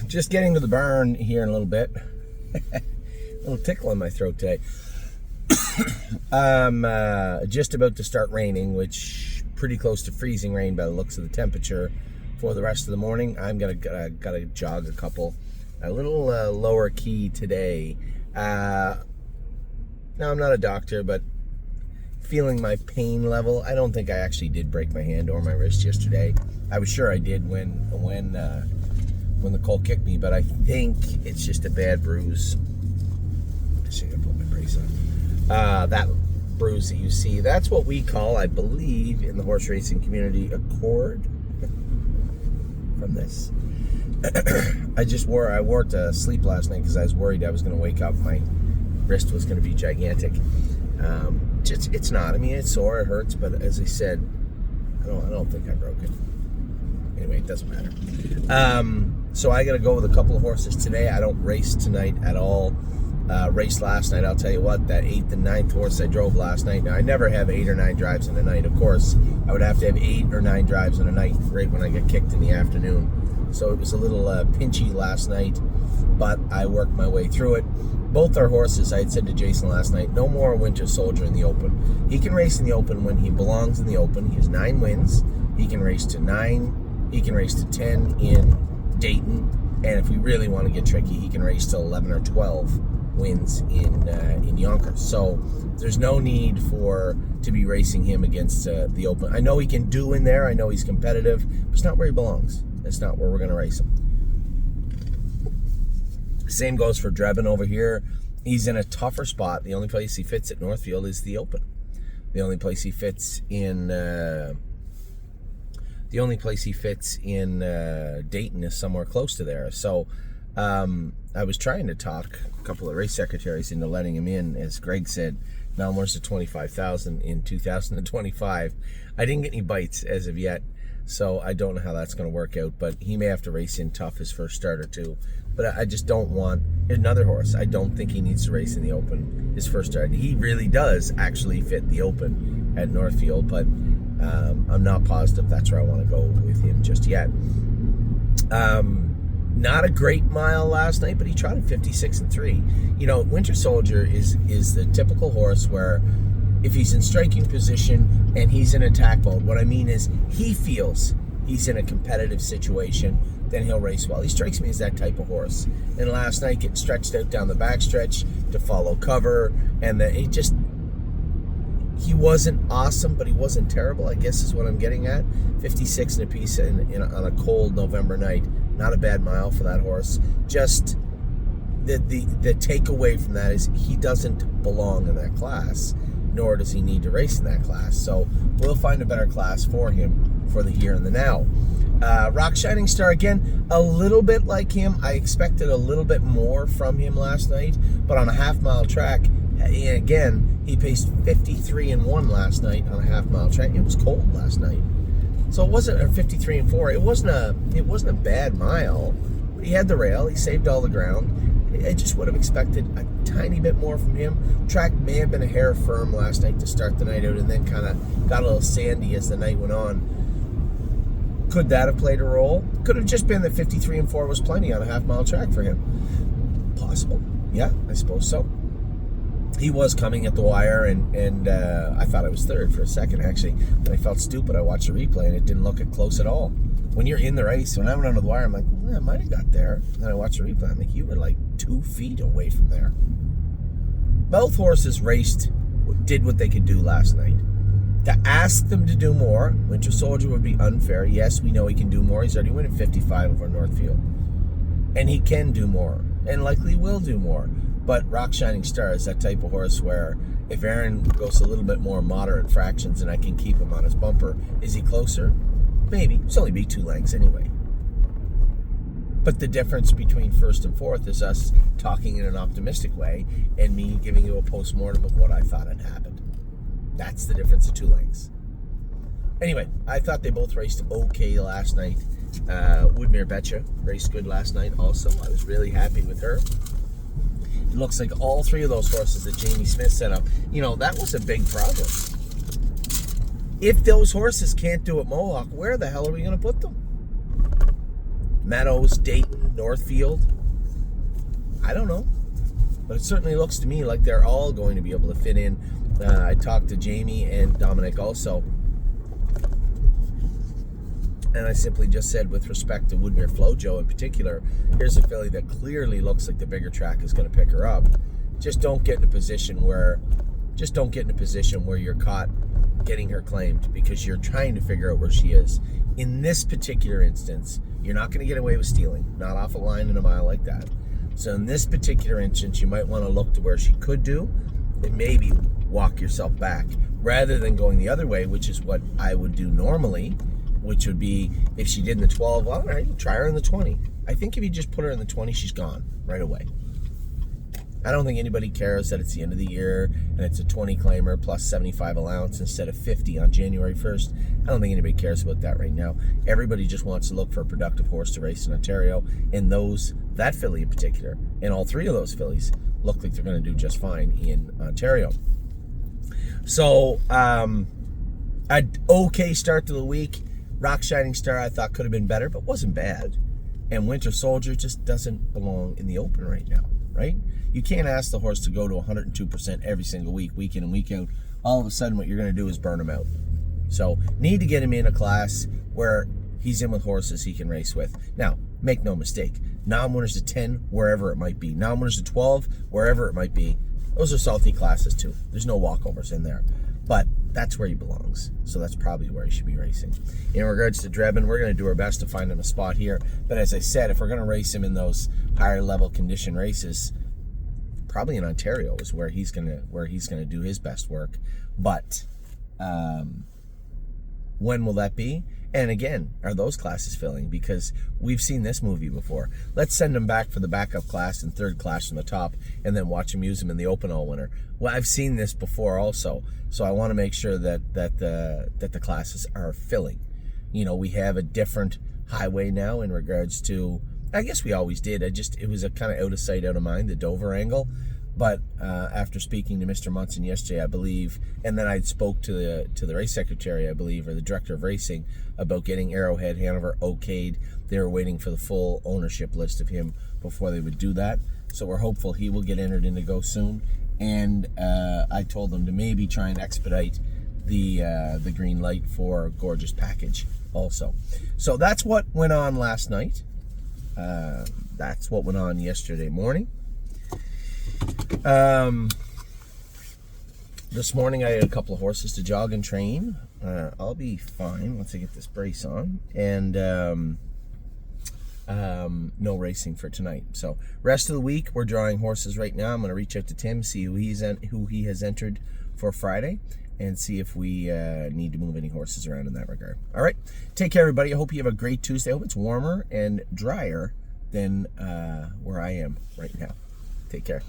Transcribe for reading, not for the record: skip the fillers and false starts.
Just getting to the barn here in a little bit. A little tickle in my throat today. Just about to start raining, which pretty close to freezing rain by the looks of the temperature for the rest of the morning. I'm gotta jog a little lower key today. Now I'm not a doctor, but feeling my pain level. I don't think I actually did break my hand or my wrist yesterday. I was sure I did when the cold kicked me, but I think it's just a bad bruise. Actually, I gotta put my brace on. That bruise that you see, that's what we call, I believe, in the horse racing community, a cord from this. I wore it to sleep last night because I was worried I was going to wake up. My wrist was going to be gigantic. It's not. I mean, it's sore, it hurts, but as I said, I don't think I broke it. Anyway, it doesn't matter. So I got to go with a couple of horses today. I don't race tonight at all. Raced last night. I'll tell you what, that 8th and 9th horse I drove last night. Now, I never have 8 or 9 drives in a night. Of course, I would have to have 8 or 9 drives in a night right when I get kicked in the afternoon. So it was a little pinchy last night, but I worked my way through it. Both our horses, I had said to Jason last night, no more Winter Soldier in the Open. He can race in the Open when he belongs in the Open. He has 9 wins. He can race to 9. He can race to 10 in Dayton. And if we really want to get tricky, he can race to 11 or 12 wins in Yonkers. So there's no need to be racing him against the Open. I know he can do in there. I know he's competitive, but it's not where he belongs. It's not where we're going to race him. Same goes for Drebin over here. He's in a tougher spot. The only place he fits at Northfield is the Open. The only place he fits in Dayton is somewhere close to there. So I was trying to talk a couple of race secretaries into letting him in, as Greg said, Malmore's to 25,000 in 2025. I didn't get any bites as of yet, so I don't know how that's going to work out, but he may have to race in tough his first start or two. But I just don't want another horse. I don't think he needs to race in the Open his first start. He really does actually fit the Open at Northfield, but I'm not positive that's where I want to go with him just yet. Not a great mile last night, but he trotted 56-3. You know, Winter Soldier is the typical horse where if he's in striking position and he's in attack mode, what I mean is he feels he's in a competitive situation, then he'll race well. He strikes me as that type of horse. And last night, getting stretched out down the backstretch to follow cover, and he wasn't awesome, but he wasn't terrible, I guess is what I'm getting at. 56 and a piece on a cold November night. Not a bad mile for that horse. Just the takeaway from that is he doesn't belong in that class, nor does he need to race in that class. So we'll find a better class for him for the here and the now. Rock Shining Star, again, a little bit like him. I expected a little bit more from him last night, but on a half-mile track, and again, he paced 53-1 last night on a half-mile track. It was cold last night. So it wasn't a 53-4. It wasn't a bad mile. He had the rail. He saved all the ground. I just would have expected a tiny bit more from him. Track may have been a hair firm last night to start the night out, and then kind of got a little sandy as the night went on. Could that have played a role? Could have just been that 53-4 was plenty on a half-mile track for him. Possible. Yeah, I suppose so. He was coming at the wire, and I thought I was third for a second, actually. Then I felt stupid. I watched the replay, and it didn't look close at all. When you're in the race, when I went under the wire, I'm like, I might have got there. And then I watched the replay. I'm like, you were like 2 feet away from there. Both horses did what they could do last night. To ask them to do more, Winter Soldier would be unfair. Yes, we know he can do more. He's already winning 55 over Northfield. And he can do more, and likely will do more. But Rock Shining Star is that type of horse where if Aaron goes a little bit more moderate fractions and I can keep him on his bumper, is he closer? Maybe. It's only be 2 lengths anyway. But the difference between first and fourth is us talking in an optimistic way and me giving you a postmortem of what I thought had happened. That's the difference of 2 lengths. Anyway, I thought they both raced okay last night. Woodmere Betcha raced good last night also. I was really happy with her. It looks like all 3 of those horses that Jamie Smith set up, that was a big problem. If those horses can't do it Mohawk, where the hell are we going to put them? Meadows, Dayton, Northfield. I don't know. But it certainly looks to me like they're all going to be able to fit in. I talked to Jamie and Dominic also. And I simply just said, with respect to Woodmere Flojo in particular, here's a filly that clearly looks like the bigger track is going to pick her up. Just don't get in a position where you're caught getting her claimed because you're trying to figure out where she is. In this particular instance, you're not going to get away with stealing, not off a line in a mile like that. So in this particular instance, you might want to look to where she could do and maybe walk yourself back rather than going the other way, which is what I would do normally, which would be if she did in the 12, well, all right, try her in the 20. I think if you just put her in the 20, she's gone right away. I don't think anybody cares that it's the end of the year and it's a 20 claimer plus 75 allowance instead of 50 on January 1st. I don't think anybody cares about that right now. Everybody just wants to look for a productive horse to race in Ontario, and that filly in particular, and all three of those fillies look like they're going to do just fine in Ontario. So, an okay start to the week. Rock Shining Star I thought could have been better, but wasn't bad. And Winter Soldier just doesn't belong in the open right now, right? You can't ask the horse to go to 102% every single week, week in and week out. All of a sudden, what you're going to do is burn him out. So, need to get him in a class where he's in with horses he can race with. Now, make no mistake, non-winners to 10, wherever it might be. Non-winners to 12, wherever it might be. Those are salty classes too. There's no walkovers in there. But that's where he belongs. So that's probably where he should be racing. In regards to Drebin, we're going to do our best to find him a spot here. But as I said, if we're going to race him in those higher level condition races, probably in Ontario is where he's going to do his best work. But when will that be? And again, are those classes filling? Because we've seen this movie before. Let's send him back for the backup class and third class from the top, and then watch him use him in the Open all winter. Well, I've seen this before also, so I want to make sure that the classes are filling. You know, we have a different highway now in regards to. I guess we always did. It was a kind of out of sight, out of mind, the Dover angle. But after speaking to Mr. Munson yesterday, I believe, and then I spoke to the race secretary, I believe, or the director of racing, about getting Arrowhead Hanover okayed. They were waiting for the full ownership list of him before they would do that. So we're hopeful he will get entered in to go soon. And I told them to maybe try and expedite the green light for Gorgeous Package also. So that's what went on last night. That's what went on yesterday morning. This morning I had a couple of horses to jog and train. I'll be fine once I get this brace on. And no racing for tonight. So rest of the week we're drawing horses right now. I'm going to reach out to Tim, see who he has entered for Friday, and see if we need to move any horses around in that regard. All right, take care, everybody. I hope you have a great Tuesday. I hope it's warmer and drier than where I am right now. Take care.